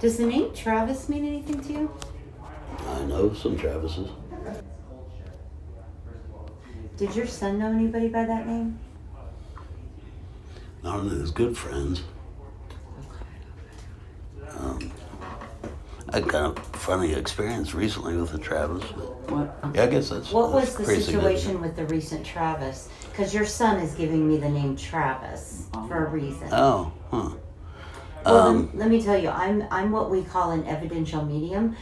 Does the name Travis mean anything to you? I know some Travises. Did your son know anybody by that name? Not only his good friends. I had kind of funny experience recently with the Travis. But yeah, I guess that's. What that's was the pretty situation with the recent Travis? Because your son is giving me the name Travis for a reason. Oh, huh. Well, let me tell you, I'm what we call an evidential medium.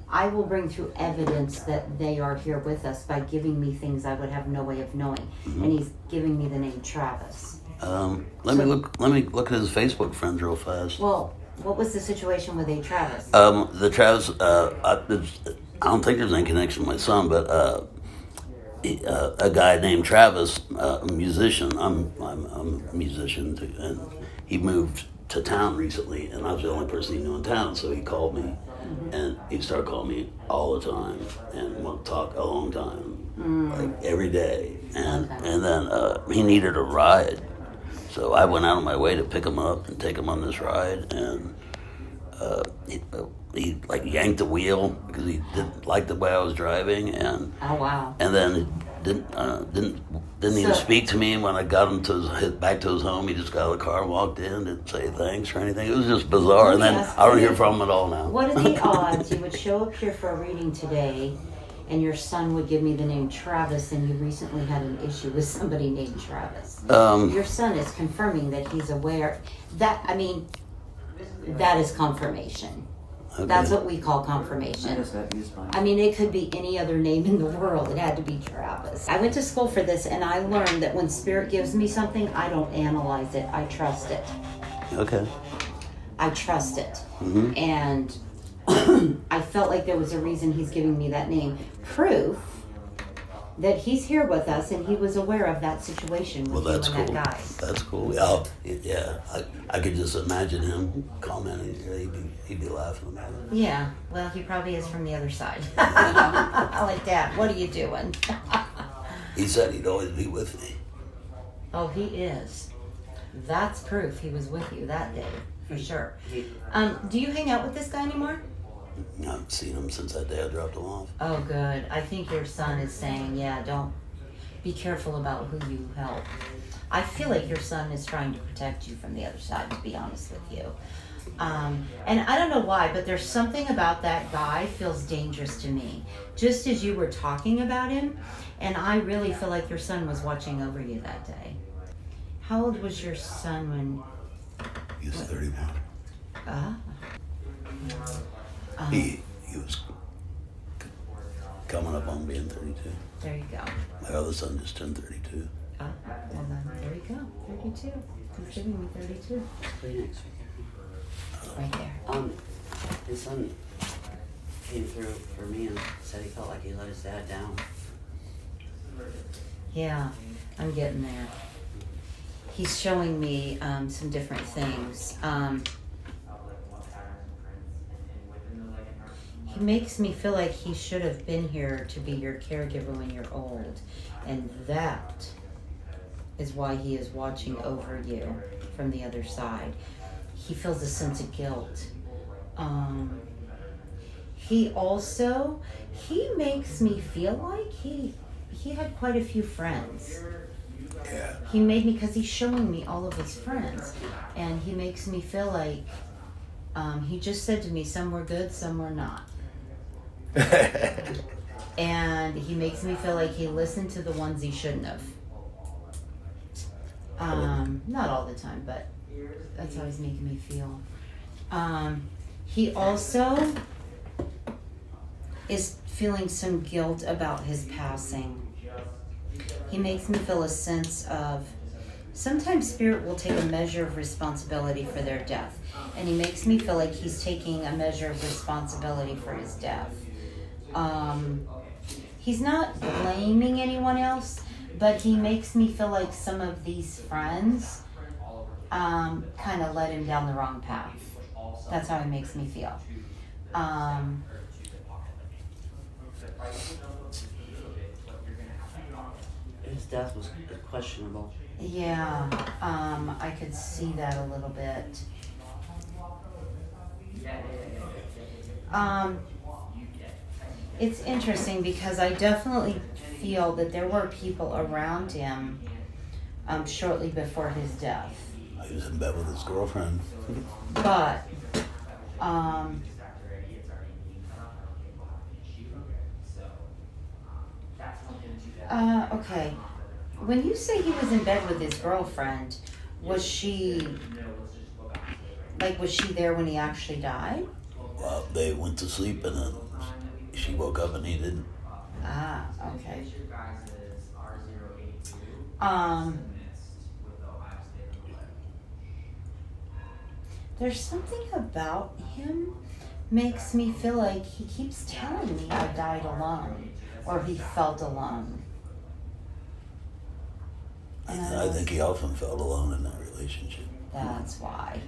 I will bring through evidence that they are here with us by giving me things I would have no way of knowing, and he's giving me the name Travis. Let me look at his Facebook friends real fast. Well, what was the situation with a Travis? The Travis, I don't think there's any connection with my son, but a guy named Travis, a musician. I'm a musician too, and he moved to town recently, and I was the only person he knew in town, so he called me, and he started calling me all the time, and wanted to talk a long time, like every day, and then he needed a ride, so I went out of my way to pick him up and take him on this ride, and he like yanked the wheel because he didn't like the way I was driving, and Oh wow! and then didn't even speak to me when I got him back to his home. He just got out of the car and walked in, didn't say thanks or anything. It was just bizarre. And then I don't hear from him at all now. What are the odds you would show up here for a reading today, and your son would give me the name Travis, and you recently had an issue with somebody named Travis? Your son is confirming that he's aware. That is confirmation. Okay. That's what we call confirmation. I mean, it could be any other name in the world. It had to be Travis. I went to school for this, and I learned that when Spirit gives me something, I don't analyze it. I trust it. Okay. I trust it. And I felt like there was a reason he's giving me that name. Proof that he's here with us, and he was aware of that situation with that's you and cool. that guy. That's cool. Yeah, I could just imagine him commenting. He'd be laughing about it. Yeah, well, he probably is from the other side. Like, Dad, what are you doing? He said he'd always be with me. Oh, he is. That's proof he was with you that day, for sure. Do you hang out with this guy anymore? I haven't seen him since that day I dropped him off. Oh, good. I think your son is saying, yeah, don't be careful about who you help. I feel like your son is trying to protect you from the other side, to be honest with you. And I don't know why, but there's something about that guy feels dangerous to me. Just as you were talking about him, and I really feel like your son was watching over you that day. How old was your son when... He was 31. He was coming up on being 32. There you go. My other son just turned 32. Well then, there you go. 32. He's giving me 32. Kleenex. Right there. His son came through for me and said he felt like he let his dad down. Yeah, I'm getting there. He's showing me some different things. He makes me feel like he should have been here to be your caregiver when you're old. And that is why he is watching over you from the other side. He feels a sense of guilt. He makes me feel like he had quite a few friends. Yeah. He made me, because he's showing me all of his friends. And he makes me feel like, he just said to me, some were good, some were not. And he makes me feel like he listened to the ones he shouldn't have. Not all the time, but that's how he's making me feel. He also is feeling some guilt about his passing. He makes me feel a sense of, sometimes Spirit will take a measure of responsibility for their death. And he makes me feel like he's taking a measure of responsibility for his death. He's not blaming anyone else, but he makes me feel like some of these friends kind of led him down the wrong path. That's how he makes me feel. His death was questionable. Yeah, I could see that a little bit. It's interesting because I definitely feel that there were people around him shortly before his death. He was in bed with his girlfriend. But, okay. When you say he was in bed with his girlfriend, was she there when he actually died? Well, they went to sleep and then she woke up and he didn't. Ah, okay. There's something about him makes me feel like he keeps telling me I died alone or he felt alone. And I think he often felt alone in that relationship. That's why.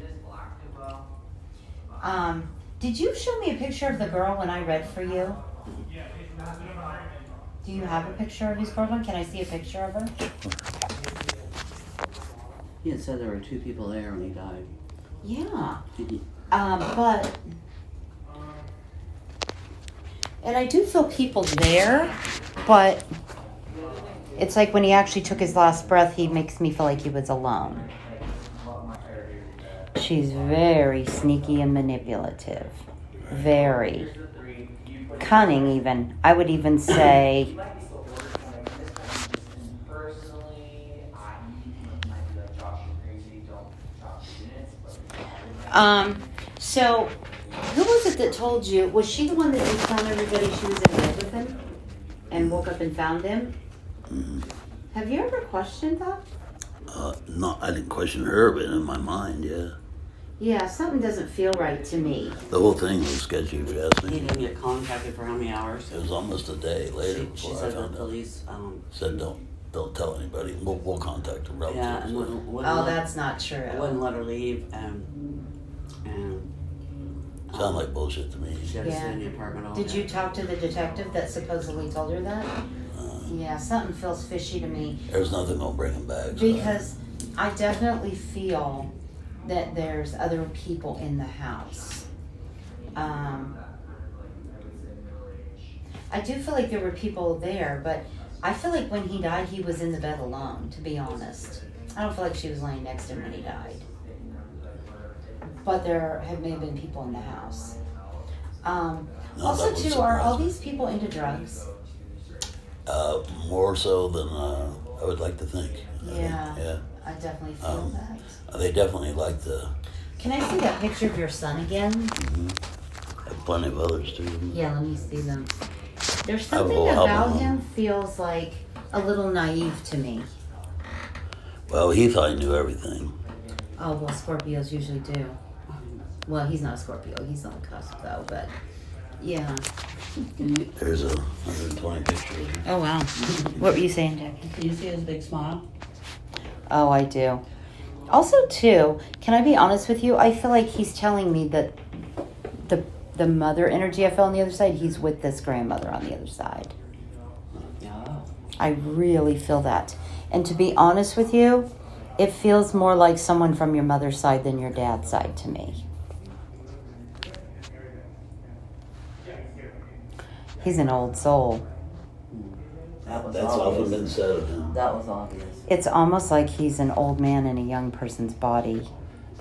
Did you show me a picture of the girl when I read for you? Do you have a picture of his girlfriend? Can I see a picture of her? He had said there were 2 people there when he died. Yeah. But, and I do feel people there, but it's like when he actually took his last breath, he makes me feel like he was alone. She's very sneaky and manipulative. Very. Cunning, even. I would even say. So, who was it that told you? Was she the one that you found everybody she was in bed with him? And woke up and found him? Mm-hmm. Have you ever questioned that? No, I didn't question her, but in my mind, yeah. Yeah, something doesn't feel right to me. The whole thing was sketchy, if you ask He me. didn't get contacted for how many hours? It was almost a day later She before I said the found out. police. Said don't tell anybody. We'll contact the relatives. Yeah, and wouldn't Oh, let, that's not true. wouldn't let her leave, and Sound like bullshit to me. she had to stay in the apartment all Did day. you talk to the detective that supposedly told her that? Yeah, something feels fishy to me. There's nothing gonna bring him back. So. Because I definitely feel that there's other people in the house. I do feel like there were people there, but I feel like when he died, he was in the bed alone, to be honest. I don't feel like she was laying next to him when he died. But there may have been people in the house. Also, that would too, are all surprise me. these people into drugs? More so than I would like to think. Yeah. I definitely feel that. They definitely like the. Can I see that picture of your son again? Mm-hmm. Have plenty of others too. Yeah, let me see them. There's I something will help about him. him feels like a little naive to me. Well, he thought he knew everything. Oh, well, Scorpios usually do. Well, he's not a Scorpio. He's on the cusp, though, but yeah. There's 120 pictures. Oh, wow. What were you saying, Jackie? Can you see his big smile? Oh, I do. Also, too, can I be honest with you? I feel like he's telling me that the mother energy I felt on the other side, he's with this grandmother on the other side. Yeah. I really feel that. And to be honest with you, it feels more like someone from your mother's side than your dad's side to me. He's an old soul. That was That's obvious. often been said of him. That was obvious. It's almost like he's an old man in a young person's body.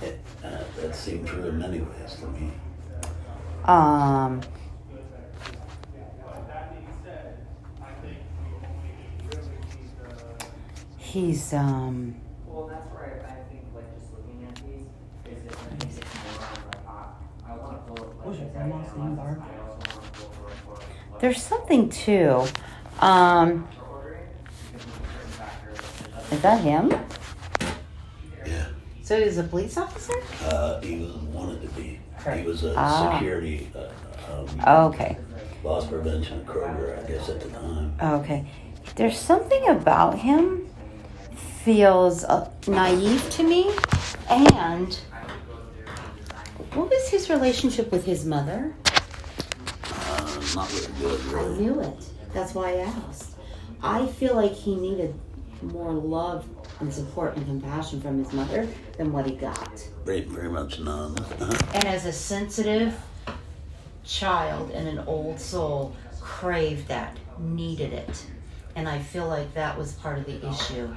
That seemed true in many ways to me. He's Well, that's where I think, like, just looking at these, is it makes it more like, I want to pull it, like, Was your grandma's name Barb? I also want to pull for there's something too. ordering, because of certain factors. Is that him? Yeah. So he's a police officer? He was wanted to be. He was a Ah. security Okay. loss prevention at Kroger, I guess, at the time. Okay. There's something about him feels naive to me. And what was his relationship with his mother? Not really good, I really. knew it. That's why I asked. I feel like he needed more love and support and compassion from his mother than what he got. Very much none. And as a sensitive child and an old soul, craved that, needed it. And I feel like that was part of the issue.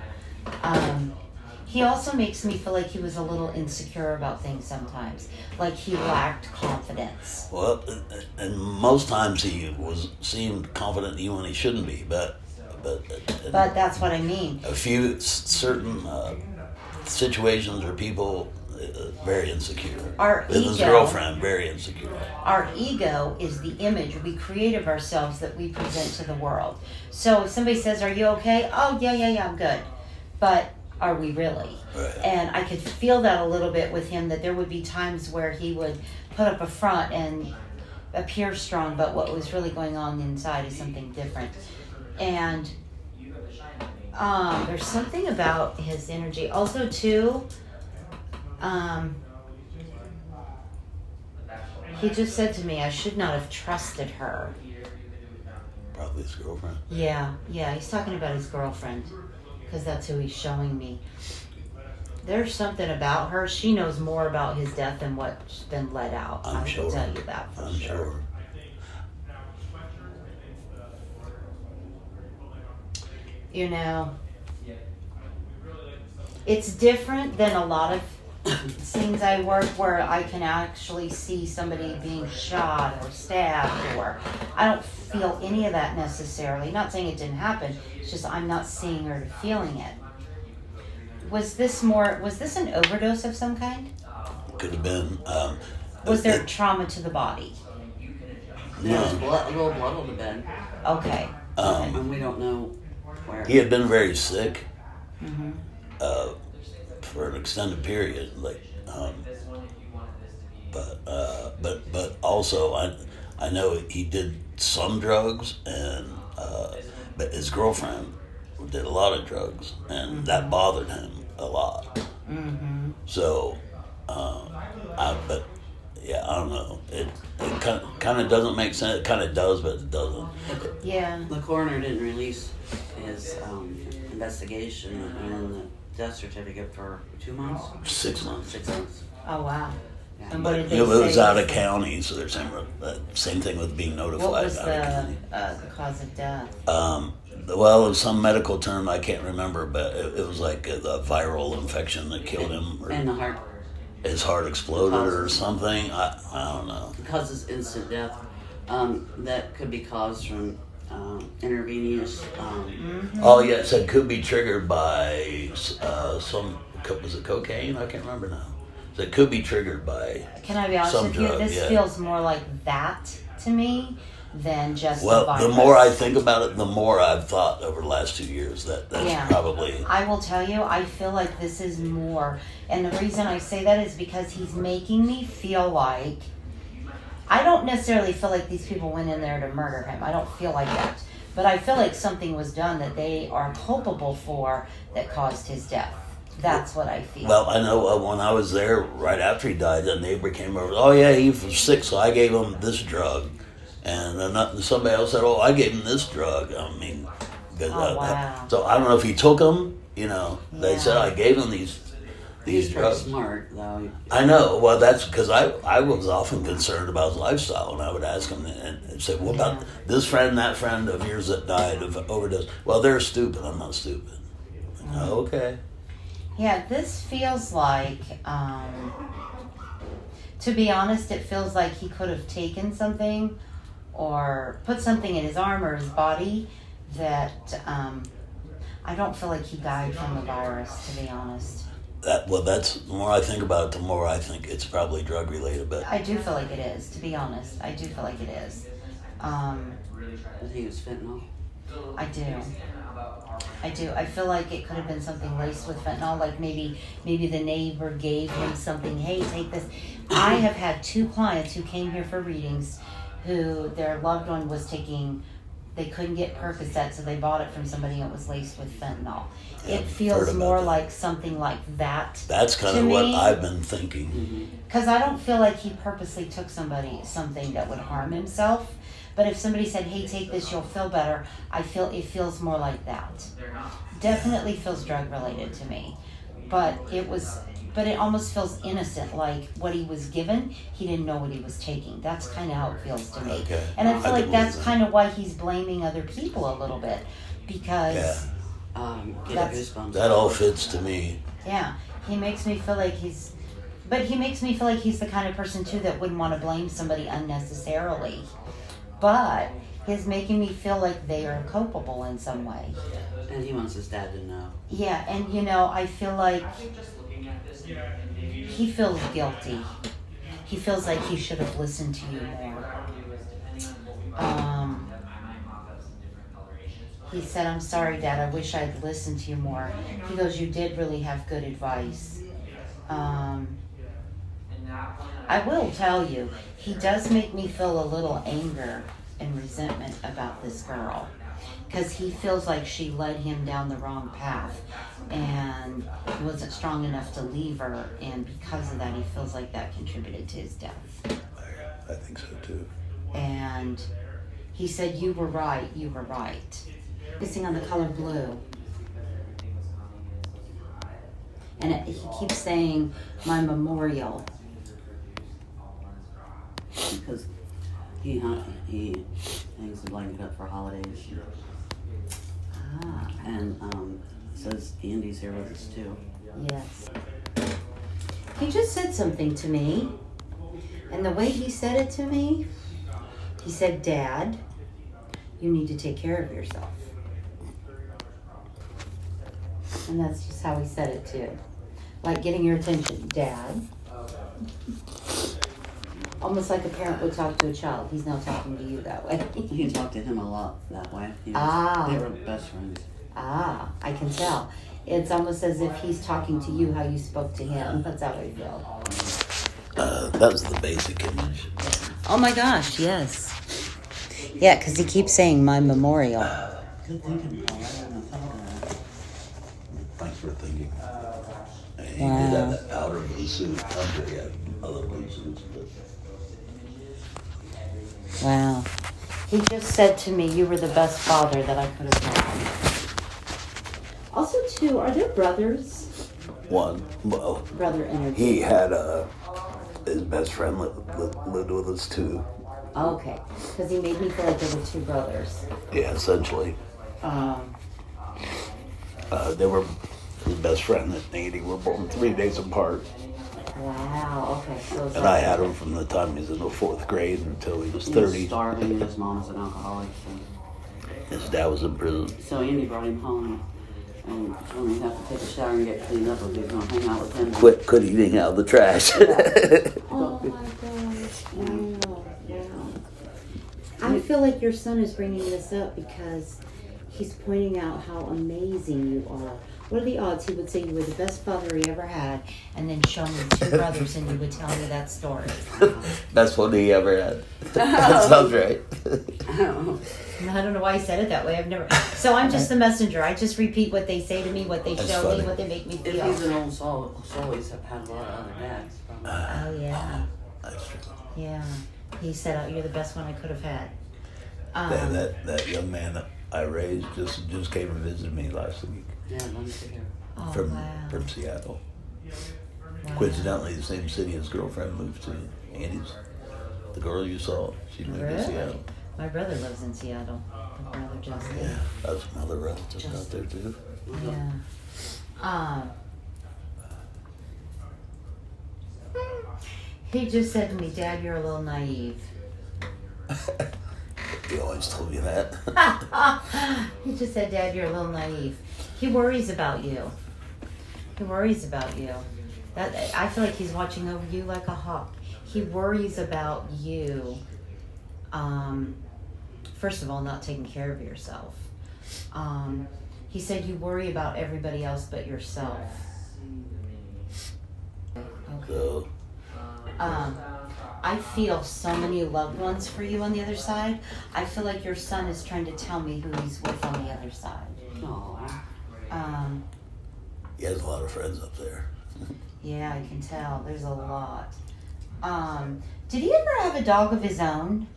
He also makes me feel like he was a little insecure about things sometimes. Like he lacked confidence. Well, and most times he seemed confident even when he shouldn't be, but that's what I mean. a few certain situations or people very insecure. With his girlfriend, very insecure. Our ego is the image we create of ourselves that we present to the world. So if somebody says, "Are you okay?" "Oh, yeah, I'm good." But are we really? Right. And I could feel that a little bit with him, that there would be times where he would put up a front and appear strong, but what was really going on inside is something different. And there's something about his energy. Also, too, he just said to me, I should not have trusted her. Probably his girlfriend. Yeah, he's talking about his girlfriend, because that's who he's showing me. There's something about her. She knows more about his death than what's been let out. I'm sure. will tell you that for I'm sure. You know, it's different than a lot of scenes I work where I can actually see somebody being shot or stabbed, or I don't feel any of that necessarily. Not saying it didn't happen, it's just I'm not seeing or feeling it. Was this an overdose of some kind? Could have been. Was there trauma to the body? There was a little blood on the bed. Okay. And we don't know where. He had been very sick. Mm-hmm. For an extended period, but also I know he did some drugs, and but his girlfriend did a lot of drugs, and that bothered him a lot. Mm-hmm. So, I don't know. It kind of doesn't make sense. It kind of does, but it doesn't. Yeah. The coroner didn't release his investigation and the death certificate for 2 months? 6 months. 6 months. Oh wow. Yeah. And what did they It was say? out of county, so there's same thing with being notified What was out of county. the cause of death? Well, it was some medical term I can't remember, but it was like a viral infection that killed him, or And the heart his heart exploded or something. I don't know. causes instant death. That could be caused from intravenous. Oh yeah, it said could be triggered by was it cocaine? I can't remember now. So it could be triggered by. Can I be honest some with you? drug, This yeah. feels more like that to me than just Well, the virus. the more I think about it, the more I've thought over the last 2 years that's probably. I will tell you, I feel like this is more. And the reason I say that is because he's making me feel like. I don't necessarily feel like these people went in there to murder him. I don't feel like that. But I feel like something was done that they are culpable for that caused his death. That's what I feel. Well, I know when I was there right after he died, a neighbor came over. Oh yeah, he was sick, so I gave him this drug, and then somebody else said, "Oh, I gave him this drug." I mean, wow. So I don't know if he took them. They said I gave him these He's very drugs. smart, though. I know. Well, that's because I was often concerned about his lifestyle, and I would ask him and say, "What about this friend, that friend of yours that died of overdose?" Well, they're stupid. I'm not stupid. Oh, okay. Yeah, this feels like, to be honest, it feels like he could have taken something or put something in his arm or his body that I don't feel like he died from the virus, to be honest. That's the more I think about it, the more I think it's probably drug related. But I do feel like it is, to be honest. I do feel like it is. I think it was fentanyl. I do. I feel like it could have been something laced with fentanyl, like maybe the neighbor gave him something, hey, take this. I have had 2 clients who came here for readings who their loved one was taking, they couldn't get Percocet, so they bought it from somebody and it was laced with fentanyl. Yeah, It feels heard about more that. like something like that. That's kind to of what me. I've been thinking. Because I don't feel like he purposely took something that would harm himself. But if somebody said, hey, take this, you'll feel better, I feel it feels more like that. definitely feels drug related to me, but it almost feels innocent, like what he was given, he didn't know what he was taking. That's kind of how it feels to me. Okay. And I feel I like can that's believe kind of why he's blaming other people a little bit, because Get That's- goosebumps. That all fits to me. yeah, he makes me feel like he's the kind of person too that wouldn't want to blame somebody unnecessarily, but he's making me feel like they are culpable in some way. And he wants his dad to know. Yeah, and you know, I feel like he feels guilty. He feels like he should have listened to you more. He said, "I'm sorry, Dad, I wish I'd listened to you more." He goes, "You did really have good advice." I will tell you, he does make me feel a little anger and resentment about this girl, because he feels like she led him down the wrong path and he wasn't strong enough to leave her, and because of that he feels like that contributed to his death. I think so too. And he said, you were right. Focusing on the color blue. And he keeps saying, my memorial. Because he hangs the blanket up for holidays. Ah, And says Andy's here with us too. yes. He just said something to me. And the way he said it to me, he said, Dad, you need to take care of yourself. And that's just how he said it too. Like getting your attention, Dad. Almost like a parent would talk to a child. He's now talking to you that way. He talked to him a lot that way. They were best friends. Ah, I can tell. It's almost as if he's talking to you how you spoke to him. That's how I feel. That was the basic image. Oh my gosh, yes. Yeah, because he keeps saying my memorial. Good thinking, Paul. I hadn't thought of that. Thanks for thinking. He Wow. did have that powder blue suit. I'm sure he had other blue suits, but Wow. He just said to me, you were the best father that I could have had. Also, too, are there brothers? one. Well, Brother energy. he had his best friend lived with us too. Okay. Because he made me feel like there were two brothers. Yeah, essentially. Um, They were his best friend and Andy were born 3 days apart. wow. Okay. So it's And I had him from the time he was in the 4th grade until he was He was 30. starving and his mom was an alcoholic. His dad was in prison. So Andy brought him home. And when he'd have to take a shower and get cleaned up, he was going to hang out with him. Quit eating out of the trash. Oh my gosh. Wow. I feel like your son is bringing this up because he's pointing out how amazing you are. What are the odds he would say you were the best father he ever had and then show me two brothers and you would tell me that story? Best one he ever had. That sounds right. I don't know why he said it that way. I've never. So I'm just the messenger. I just repeat what they say to me, what they That's show funny. me, what they make me If feel. he's an old soul, he's had a lot of other dads. Probably. Oh yeah, That's true. yeah. He said, "Oh, you're the best one I could have had." That young man that I raised just came and visited me last week Yeah, let me see here. Oh from wow. Seattle. Wow. Coincidentally, the same city his girlfriend moved to. Andy's, the girl you saw, she moved to Really? Seattle. My brother lives in Seattle. My brother Justin. Yeah, that's my other relatives out there too. Yeah. He just said to me, Dad, you're a little naive. He always told me that. He just said, Dad, you're a little naive. He worries about you. He worries about you. I feel like he's watching over you like a hawk. He worries about you. First of all, not taking care of yourself. He said you worry about everybody else but yourself. Okay. So, I feel so many loved ones for you on the other side. I feel like your son is trying to tell me who he's with on the other side. Aw. he has a lot of friends up there. Yeah, I can tell. There's a lot. Did he ever have a dog of his own?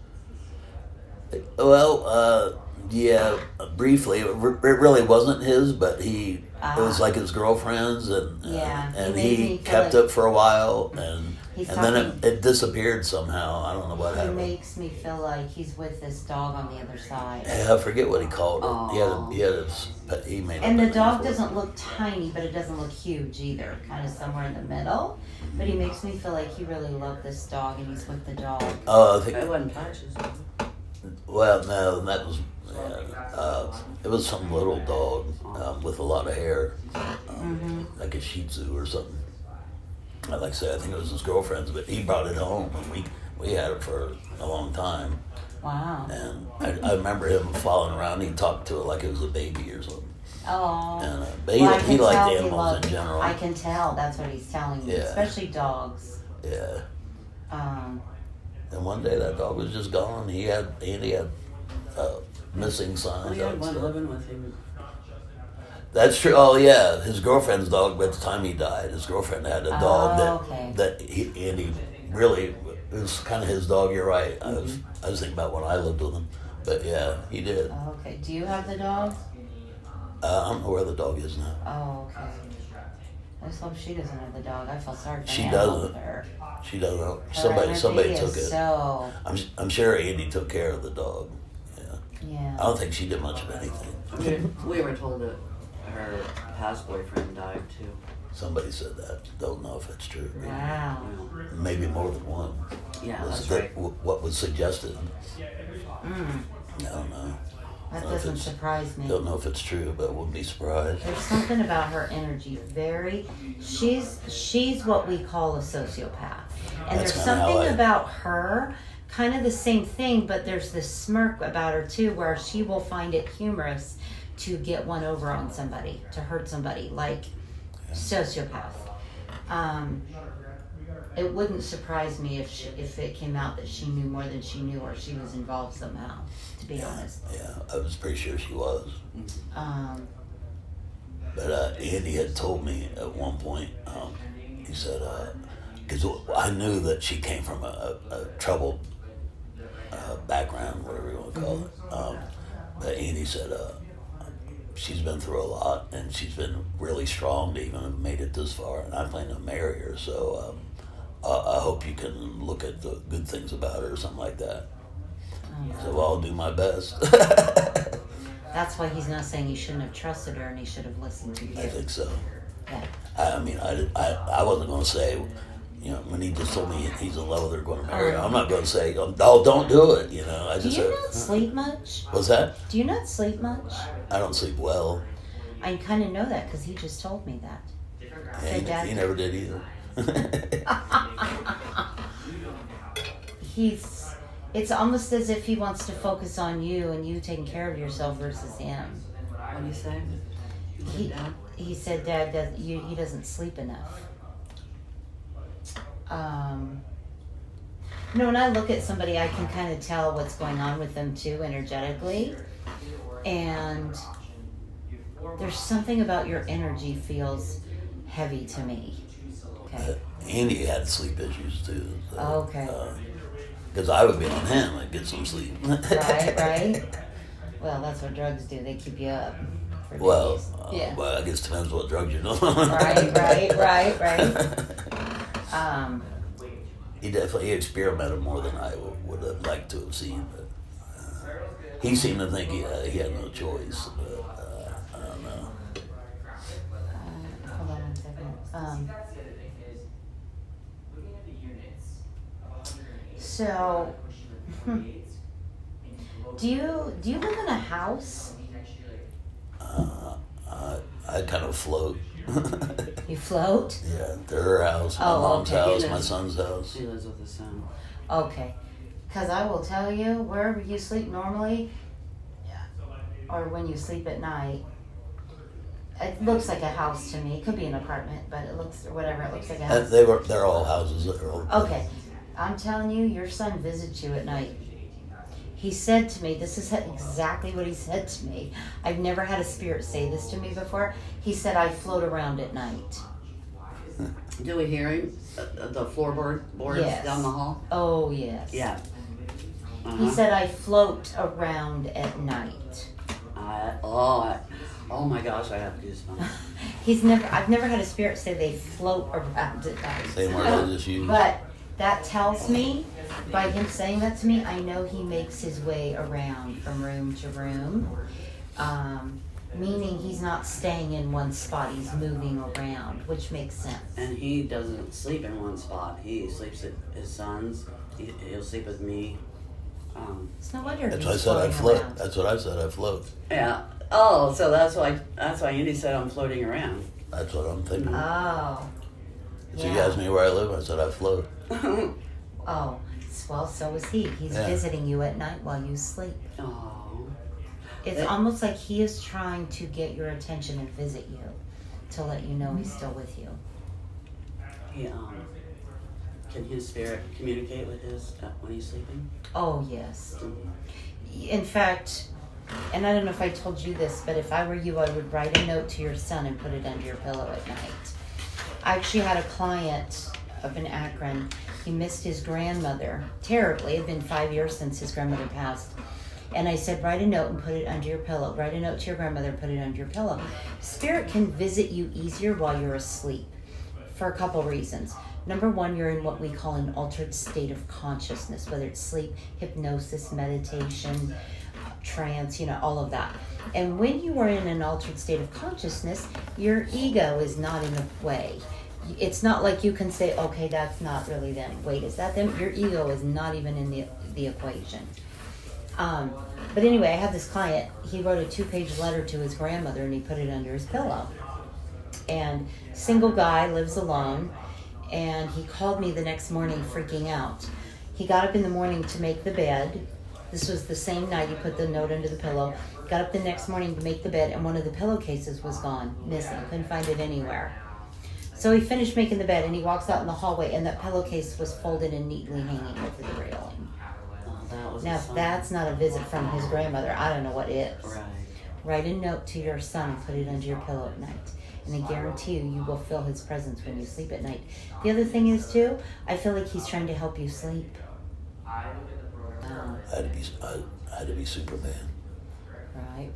Well, yeah, briefly. It really wasn't his, but it was like his girlfriend's, and Yeah, and he made me he feel kept like- it for a while, and He's then talking- it disappeared somehow. I don't know what He happened. makes me feel like he's with this dog on the other side. Yeah, I forget what he called it. Aw. He made up And a the name dog for it. doesn't look tiny, but it doesn't look huge either. Kind of somewhere in the middle. But he makes me feel like he really loved this dog and he's with the dog. Oh, I think. It wasn't patches. Well, no, that was. It was some little dog with a lot of hair, like a Shih Tzu or something. Like I said, I think it was his girlfriend's, but he brought it home, and we had it for a long time. Wow. And I remember him following around. He talked to it like it was a baby or something. Oh. And, but Well, I he can liked tell he animals loved- in general. I can tell. That's what he's telling me. Yeah. Especially dogs. Yeah. Um, And one day that dog was just gone. Andy had missing signs. We had and one stuff. living with him. That's true. Oh yeah, his girlfriend's dog. By the time he died, his girlfriend had a dog okay. that Andy really, it was kind of his dog. You're right. I was thinking about when I lived with him, but yeah, he did. okay. Do you have the dog? I don't know where the dog is now. Oh, okay. I just hope she doesn't have the dog. I feel sorry for She him doesn't. over there. She doesn't know. Her Somebody energy took is it. So, I'm sure Andy took care of the dog. Yeah. yeah. I don't think she did much of anything. We were told that her past boyfriend died too. Somebody said that. Don't know if it's true. Wow. Maybe more than one. Yeah, Was that's that right. what was suggested? Mm, I don't know. that I don't know if doesn't it's- surprise me. Don't know if it's true, but wouldn't be surprised. There's something about her energy. She's what we call a sociopath, and That's there's kinda how something I- about her, kind of the same thing, but there's this smirk about her too, where she will find it humorous to get one over on somebody, to hurt somebody, like sociopath. It wouldn't surprise me if it came out that she knew more than she knew, or she was involved somehow. To be honest. Yeah, I was pretty sure she was. But Andy had told me at one point, he said, because I knew that she came from a troubled background, whatever you want to call it. But Andy said, she's been through a lot, and she's been really strong to even have made it this far, and I plan to marry her, so I hope you can look at the good things about her or something like that. I said, well, I'll do my best. That's why he's not saying you shouldn't have trusted her and he should have listened to you. I think so. Yeah. I mean, I wasn't going to say, when he just told me he's in love with her, going to marry her, I'm not going to say, oh, don't do it, I Do just you said, not sleep much? what's that? Do you not sleep much? I don't sleep well. I kind of know that because he just told me that. Yeah, Dad- he never did either. It's almost as if he wants to focus on you and you taking care of yourself versus him. What do you say? He said Dad he doesn't sleep enough. When I look at somebody, I can kind of tell what's going on with them too, energetically. And there's something about your energy feels heavy to me. Okay. Andy had sleep issues too. So, Okay. Because I would be on him and get some sleep. Right. Well, that's what drugs do. They keep you up for Well, days. Yeah. well, I guess it depends what drug you're doing. Right. He definitely experimented more than I would have liked to have seen. But he seemed to think he had no choice. But I don't know. Hold on one second. So, do you live in a house? I kind of float. You float? Yeah, to her house, my Oh, mom's okay. house, He my lives- son's house. She lives with his son. Okay. Because I will tell you, wherever you sleep normally, or when you sleep at night, it looks like a house to me. It could be an apartment, but it looks like a house. They're all houses. Okay. I'm telling you, your son visits you at night. He said to me, this is exactly what he said to me. I've never had a spirit say this to me before. He said, I float around at night. Do we hear him? The floorboards Yes. down the hall? Oh, yes. Yeah. He said I float around at night. Oh my gosh, I have goosebumps. I've never had a spirit say they float around at night. Same word I just used. But that tells me, by him saying that to me, I know he makes his way around from room to room. Meaning he's not staying in one spot, he's moving around, which makes sense. And he doesn't sleep in one spot. He sleeps at his son's. He'll sleep with me. It's no wonder That's he's what I said. I floating float. around. That's what I said. I float. Yeah. Oh, so that's why Andy said I'm floating around. That's what I'm thinking. Oh. So you asked me where I live. I said I float. Oh, well, so is he. He's visiting you at night while you sleep. Oh. It's almost like he is trying to get your attention and visit you to let you know he's still with you. He can his spirit communicate with his when he's sleeping? Oh, yes. In fact, and I don't know if I told you this, but if I were you, I would write a note to your son and put it under your pillow at night. I actually had a client up in Akron. He missed his grandmother terribly. It had been 5 years since his grandmother passed. And I said, write a note and put it under your pillow. Write a note to your grandmother and put it under your pillow. Spirit can visit you easier while you're asleep for a couple reasons. Number one, you're in what we call an altered state of consciousness, whether it's sleep, hypnosis, meditation, trance, all of that. And when you are in an altered state of consciousness, your ego is not in the way. It's not like you can say, okay, that's not really them. Wait, is that them? Your ego is not even in the equation. But anyway, I had this client, he wrote a 2-page letter to his grandmother and he put it under his pillow. And single guy, lives alone, and he called me the next morning freaking out. He got up in the morning to make the bed. This was the same night he put the note under the pillow. Got up the next morning to make the bed and one of the pillowcases was gone, missing, couldn't find it anywhere. So he finished making the bed and he walks out in the hallway and that pillowcase was folded and neatly hanging over the railing. Now, if that's not a visit from his grandmother, I don't know what is. Right. Write a note to your son and put it under your pillow at night. And I guarantee you, you will feel his presence when you sleep at night. The other thing is, too, I feel like he's trying to help you sleep. I had to be Superman. Right.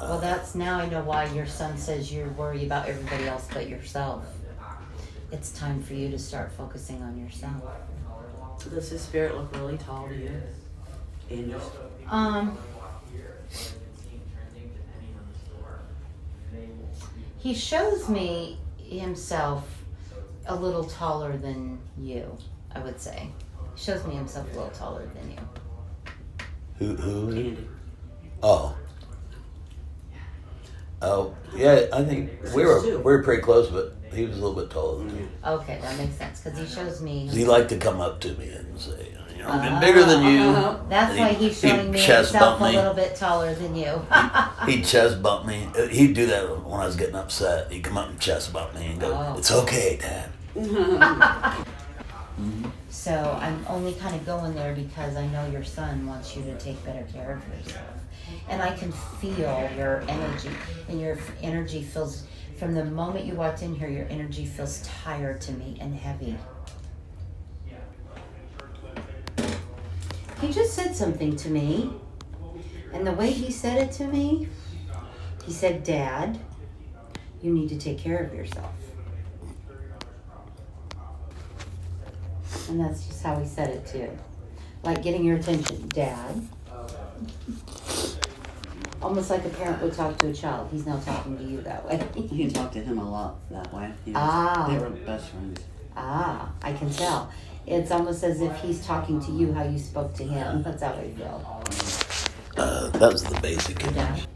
Well, Now I know why your son says you worry about everybody else but yourself. It's time for you to start focusing on yourself. Does his spirit look really tall to you? Angel? He shows me himself a little taller than you, I would say. He shows me himself a little taller than you. Who? Andy. Oh, yeah. I think we were pretty close, but he was a little bit taller than me. Okay, that makes sense, because he shows me... He liked to come up to me and say, I've been bigger than you. That's why he's showing me chest himself bump a me. little bit taller than you. He'd chest bump me. He'd do that when I was getting upset. He'd come up and chest bump me and go, It's okay, Dad. So I'm only kind of going there because I know your son wants you to take better care of yourself. And I can feel your energy. And your energy feels, from the moment you walked in here, your energy feels tired to me and heavy. He just said something to me. And the way he said it to me, he said, Dad, you need to take care of yourself. And that's just how he said it too. Like getting your attention. Dad. Almost like a parent would talk to a child. He's now talking to you that way. You talked to him a lot that way. They were best friends. I can tell. It's almost as if he's talking to you how you spoke to him. That's how I feel. That was the basic. Your dad?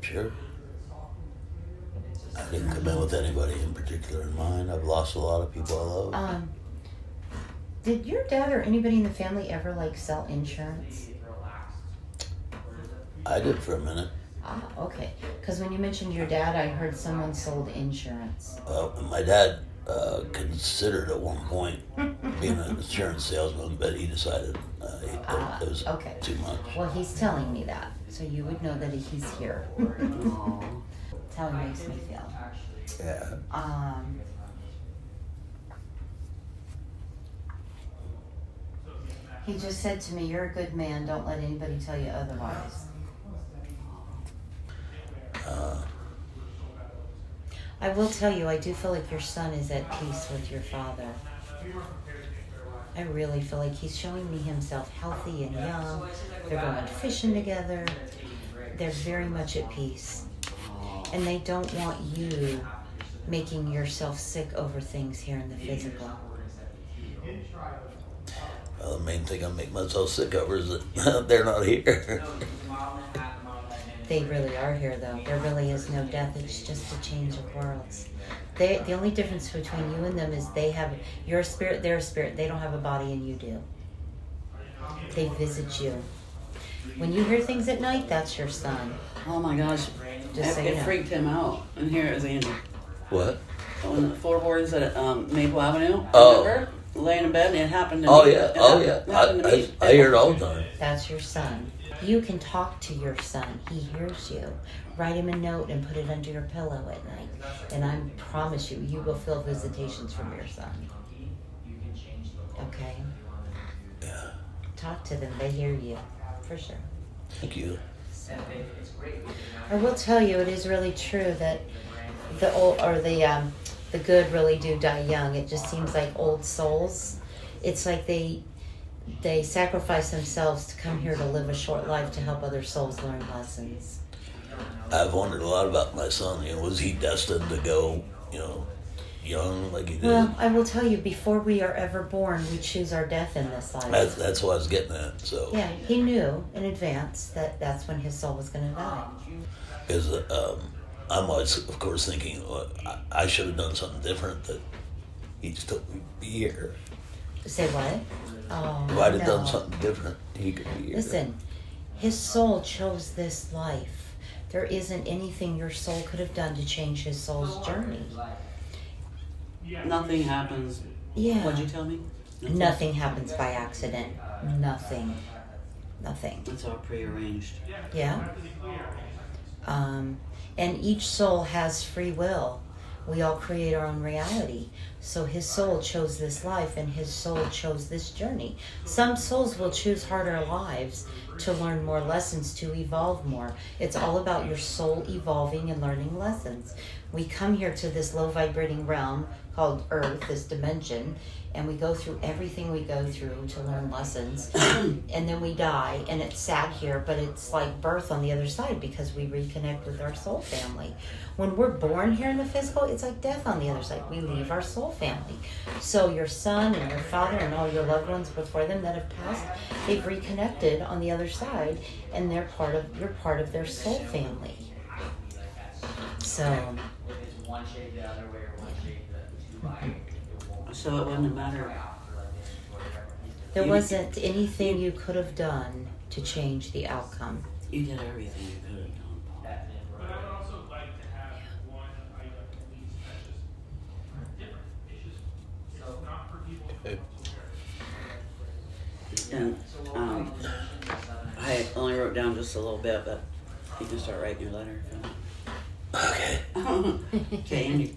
Sure. I didn't come in with anybody in particular in mind. I've lost a lot of people I love. Did your dad or anybody in the family ever sell insurance? I did for a minute. Okay. Because when you mentioned your dad, I heard someone sold insurance. My dad considered at one point being an insurance salesman, but he decided it was too much. Well, he's telling me that, so you would know that he's here. That's how he makes me feel. Yeah. He just said to me, "You're a good man. Don't let anybody tell you otherwise." I will tell you, I do feel like your son is at peace with your father. I really feel like he's showing me himself healthy and young. They're going fishing together. They're very much at peace. And they don't want you making yourself sick over things here in the physical. Well, the main thing I make myself sick over is that they're not here. They really are here, though. There really is no death. It's just a change of worlds. The only difference between you and them is they have your spirit, their spirit. They don't have a body and you do. They visit you. When you hear things at night, that's your son. Oh my gosh. Just so you It know. freaked him out. And here is Andy. What? On the floorboards at Maple Avenue. Oh. Remember? Laying in bed and it happened to Oh me. yeah, It oh happened- yeah. happened to me. I hear it all the time. That's your son. You can talk to your son. He hears you. Write him a note and put it under your pillow at night. And I promise you, you will feel visitations from your son. Okay? Yeah. Talk to them. They hear you. For sure. Thank you. I will tell you, it is really true that the old or the good really do die young. It just seems like old souls. It's like they sacrifice themselves to come here to live a short life to help other souls learn lessons. I've wondered a lot about my son. Was he destined to go, young like he did? Well, I will tell you, before we are ever born, we choose our death in this life. That's what I was getting at. So. Yeah, he knew in advance that that's when his soul was going to die. Because I'm always, of course, thinking, well, I should have done something different. That he just took me to be here. Say what? Oh, If I'd have no. done something different, he could be here. Listen, his soul chose this life. There isn't anything your soul could have done to change his soul's journey. Nothing happens. Yeah. What'd you tell me? Nothing happens by accident. Nothing. It's all prearranged. Yeah. And each soul has free will. We all create our own reality. So his soul chose this life and his soul chose this journey. Some souls will choose harder lives to learn more lessons, to evolve more. It's all about your soul evolving and learning lessons. We come here to this low vibrating realm called Earth, this dimension, and we go through everything we go through to learn lessons. And then we die, and it's sad here, but it's like birth on the other side because we reconnect with our soul family. When we're born here in the physical, it's like death on the other side. We leave our soul family. So your son and your father and all your loved ones before them that have passed, they've reconnected on the other side, and you're part of their soul family. So So it wouldn't matter. there wasn't anything you could have done to change the outcome. You did everything you could have done, Paul. But I would also like to have one item at least that's just different. It's not for people who And I only wrote down just a little bit, but you can start writing your letter. Okay. Okay, Andy.